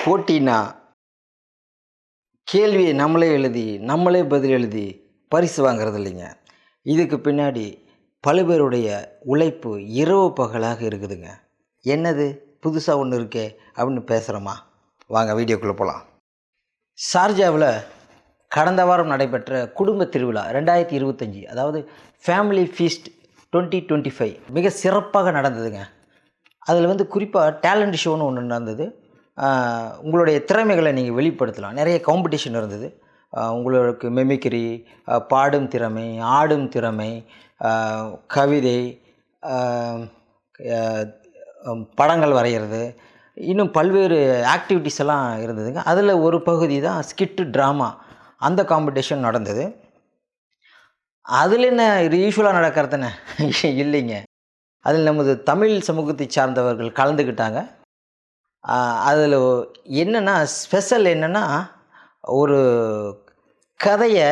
போட்டினா கேள்வியை நம்மளே எழுதி நம்மளே பதில் எழுதி பரிசு வாங்கிறது இல்லைங்க. இதுக்கு பின்னாடி பல பேருடைய உழைப்பு இரவு பகலாக இருக்குதுங்க. என்னது புதுசாக ஒன்று இருக்கே அப்படின்னு பேசுகிறோமா? வாங்க வீடியோக்குள்ளே போகலாம். ஷார்ஜாவில் கடந்த வாரம் நடைபெற்ற குடும்ப திருவிழா 2025, அதாவது ஃபேமிலி ஃபீஸ்ட் 2025 மிக சிறப்பாக நடந்ததுங்க. அதில் குறிப்பாக டேலண்ட் ஷோன்னு ஒன்று நடந்தது. உங்களுடைய திறமைகளை நீங்கள் வெளிப்படுத்தலாம். நிறைய காம்படிஷன் இருந்தது. உங்களுக்கு மெமிக்ரி, பாடும் திறமை, ஆடும் திறமை, கவிதை, படங்கள் வரைகிறது, இன்னும் பல்வேறு ஆக்டிவிட்டீஸ் எல்லாம் இருந்ததுங்க. அதில் ஒரு பகுதி தான் ஸ்கிட்டு ட்ராமா. அந்த காம்படிஷன் நடந்தது. அதில் என்ன யூஸ்வலாக நடக்கிறதுன்னு இல்லைங்க. அதில் நமது தமிழ் சமூகத்தை சார்ந்தவர்கள் கலந்துக்கிட்டாங்க. அதில் என்னென்னா ஸ்பெஷல் என்னென்னா, ஒரு கதையை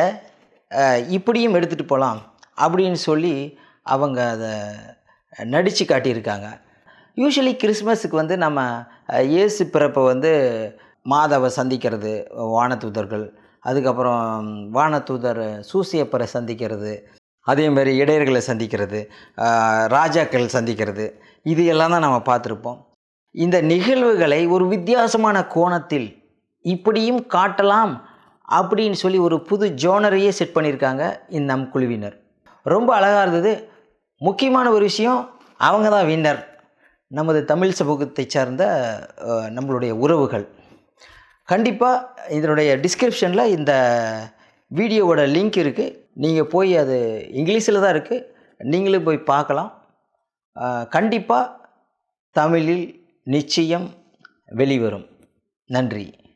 இப்படியும் எடுத்துகிட்டு போகலாம் அப்படின்னு சொல்லி அவங்க அதை நடித்து காட்டியிருக்காங்க. யூஸ்வலி கிறிஸ்மஸுக்கு நம்ம இயேசு பிறப்பை மாதாவை சந்திக்கிறது, வானதூதர்கள், அதுக்கப்புறம் வானதூதர் சூசியப்பரை சந்திக்கிறது, அதேமாதிரி இடையர்களை சந்திக்கிறது, ராஜாக்கள் சந்திக்கிறது, இது எல்லாம் தான் நம்ம பார்த்துருப்போம். இந்த நிகழ்வுகளை ஒரு வித்தியாசமான கோணத்தில் இப்படியும் காட்டலாம் அப்படின்னு சொல்லி ஒரு புது ஜோனரையே செட் பண்ணியிருக்காங்க நம் குழுவினர். ரொம்ப அழகாக இருந்தது. முக்கியமான ஒரு விஷயம், அவங்க தான் வின்னர். நமது தமிழ் சமூகத்தை சார்ந்த நம்மளுடைய உறவுகள். கண்டிப்பாக இதனுடைய டிஸ்கிரிப்ஷனில் இந்த வீடியோவோட லிங்க் இருக்குது. நீங்கள் போய், அது இங்கிலீஷில் தான் இருக்குது, நீங்களும் போய் பார்க்கலாம். கண்டிப்பாக தமிழில் நிச்சயம் வெளிவரும். நன்றி.